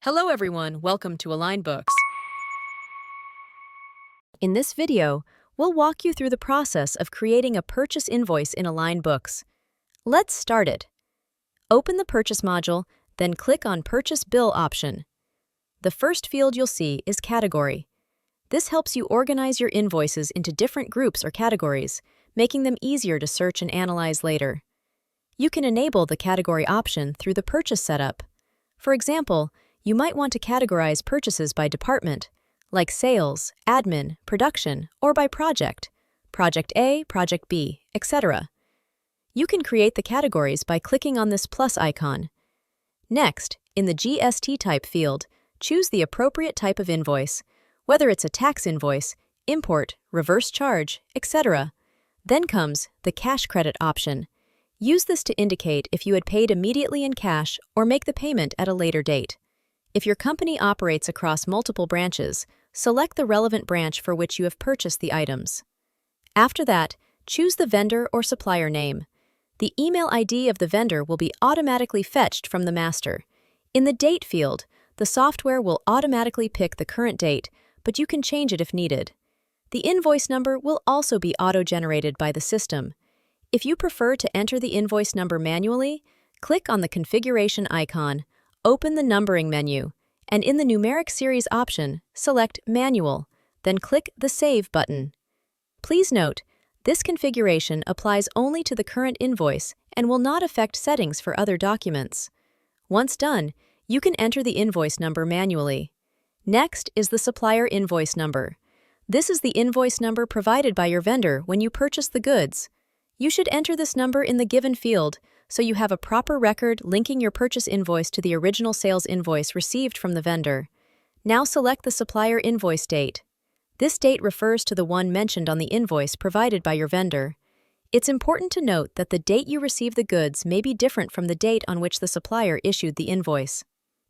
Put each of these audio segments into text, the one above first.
Hello everyone, welcome to AlignBooks. In this video, we'll walk you through the process of creating a purchase invoice in AlignBooks. Let's start it. Open the Purchase module, then click on Purchase Bill option. The first field you'll see is Category. This helps you organize your invoices into different groups or categories, making them easier to search and analyze later. You can enable the Category option through the Purchase setup. For example, you might want to categorize purchases by department, like sales, admin, production, or by project, Project A, Project B, etc. You can create the categories by clicking on this plus icon. Next, in the GST type field, choose the appropriate type of invoice, whether it's a tax invoice, import, reverse charge, etc. Then comes the cash credit option. Use this to indicate if you had paid immediately in cash or make the payment at a later date. If your company operates across multiple branches, select the relevant branch for which you have purchased the items. After that, choose the vendor or supplier name. The email ID of the vendor will be automatically fetched from the master. In the Date field, the software will automatically pick the current date, but you can change it if needed. The invoice number will also be auto-generated by the system. If you prefer to enter the invoice number manually, click on the configuration icon, open the numbering menu, and in the numeric series option, select Manual, then click the Save button. Please note, this configuration applies only to the current invoice and will not affect settings for other documents. Once done, you can enter the invoice number manually. Next is the supplier invoice number. This is the invoice number provided by your vendor when you purchase the goods. You should enter this number in the given field so you have a proper record linking your purchase invoice to the original sales invoice received from the vendor. Now select the supplier invoice date. This date refers to the one mentioned on the invoice provided by your vendor. It's important to note that the date you receive the goods may be different from the date on which the supplier issued the invoice.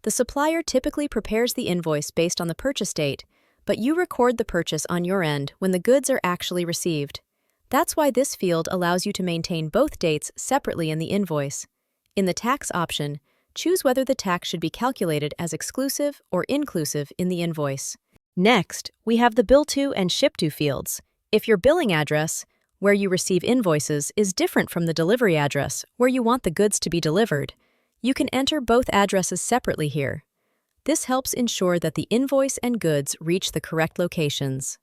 The supplier typically prepares the invoice based on the purchase date, but you record the purchase on your end when the goods are actually received. That's why this field allows you to maintain both dates separately in the invoice. In the tax option, choose whether the tax should be calculated as exclusive or inclusive in the invoice. Next, we have the Bill To and Ship To fields. If your billing address, where you receive invoices, is different from the delivery address, where you want the goods to be delivered, you can enter both addresses separately here. This helps ensure that the invoice and goods reach the correct locations.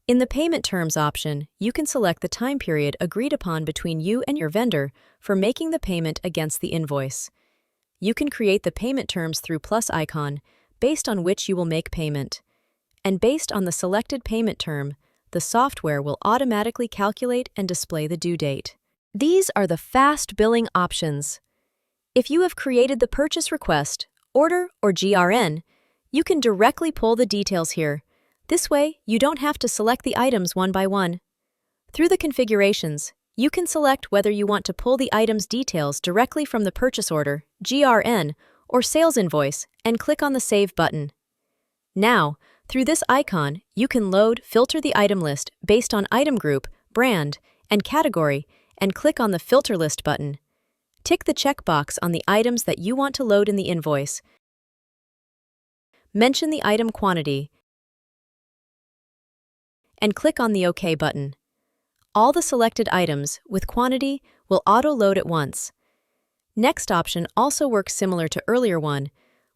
In the Payment Terms option, you can select the time period agreed upon between you and your vendor for making the payment against the invoice. You can create the payment terms through plus icon, based on which you will make payment. And based on the selected payment term, the software will automatically calculate and display the due date. These are the fast billing options. If you have created the purchase request, order, or GRN, you can directly pull the details here. This way, you don't have to select the items one by one. Through the configurations, you can select whether you want to pull the item's details directly from the purchase order, GRN, or sales invoice, and click on the Save button. Now, through this icon, you can filter the item list based on item group, brand, and category, and click on the Filter List button. Tick the checkbox on the items that you want to load in the invoice. Mention the item quantity, and click on the OK button. All the selected items with quantity will auto-load at once. Next option also works similar to earlier one,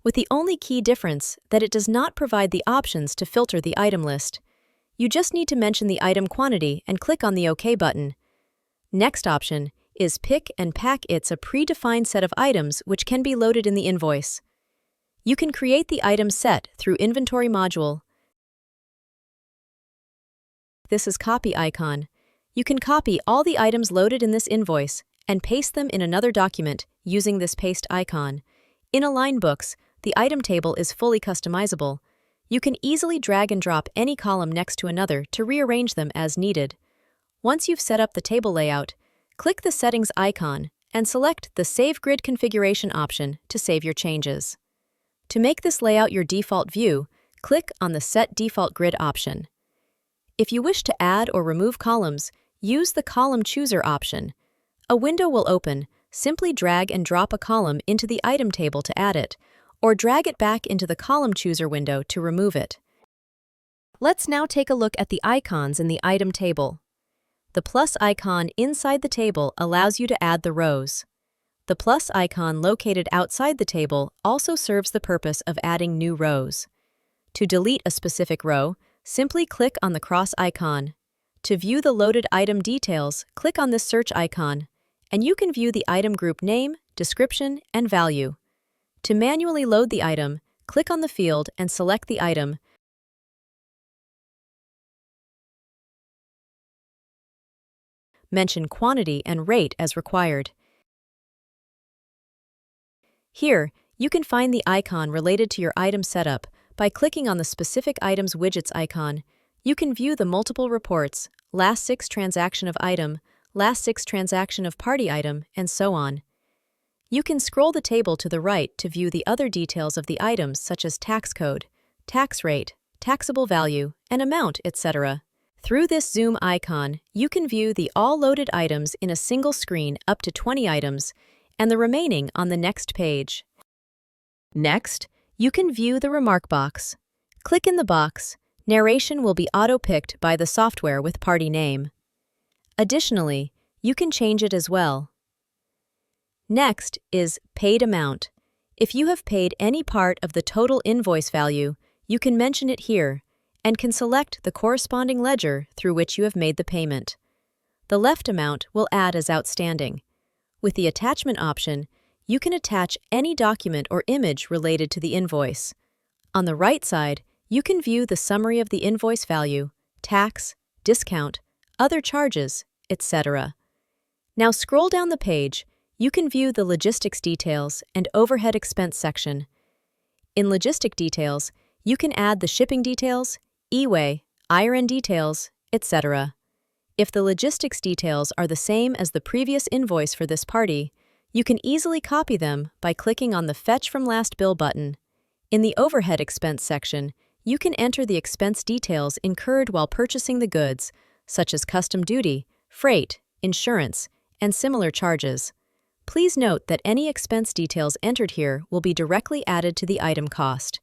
with the only key difference that it does not provide the options to filter the item list. You just need to mention the item quantity and click on the OK button. Next option is Pick and Pack. It's a predefined set of items which can be loaded in the invoice. You can create the item set through Inventory module. This is Copy icon. You can copy all the items loaded in this invoice and paste them in another document using this paste icon. In AlignBooks, the item table is fully customizable. You can easily drag and drop any column next to another to rearrange them as needed. Once you've set up the table layout, click the Settings icon and select the Save Grid Configuration option to save your changes. To make this layout your default view, click on the Set Default Grid option. If you wish to add or remove columns, use the Column Chooser option. A window will open. Simply drag and drop a column into the item table to add it, or drag it back into the Column Chooser window to remove it. Let's now take a look at the icons in the item table. The plus icon inside the table allows you to add the rows. The plus icon located outside the table also serves the purpose of adding new rows. To delete a specific row, simply click on the cross icon. To view the loaded item details, click on this search icon, and you can view the item group name, description, and value. To manually load the item, click on the field and select the item. Mention quantity and rate as required. Here, you can find the icon related to your item setup by clicking on the specific item's widgets icon. You can view the multiple reports, last 6 transaction of item, last 6 transaction of party item, and so on. You can scroll the table to the right to view the other details of the items such as tax code, tax rate, taxable value, and amount, etc. Through this zoom icon, you can view the all loaded items in a single screen up to 20 items, and the remaining on the next page. Next, you can view the remark box. Click in the box. Narration will be auto-picked by the software with party name. Additionally, you can change it as well. Next is paid amount. If you have paid any part of the total invoice value, you can mention it here and can select the corresponding ledger through which you have made the payment. The left amount will add as outstanding. With the attachment option, you can attach any document or image related to the invoice. On the right side, you can view the summary of the invoice value, tax, discount, other charges, etc. Now scroll down the page. You can view the logistics details and overhead expense section. In logistic details, you can add the shipping details, e-way, IRN details, etc. If the logistics details are the same as the previous invoice for this party, you can easily copy them by clicking on the Fetch from Last Bill button. In the overhead expense section, you can enter the expense details incurred while purchasing the goods, such as custom duty, freight, insurance, and similar charges. Please note that any expense details entered here will be directly added to the item cost.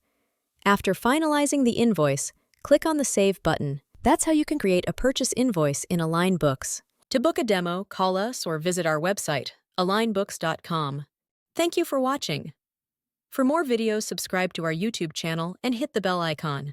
After finalizing the invoice, click on the Save button. That's how you can create a purchase invoice in AlignBooks. To book a demo, call us or visit our website, AlignBooks.com. Thank you for watching. For more videos, subscribe to our YouTube channel and hit the bell icon.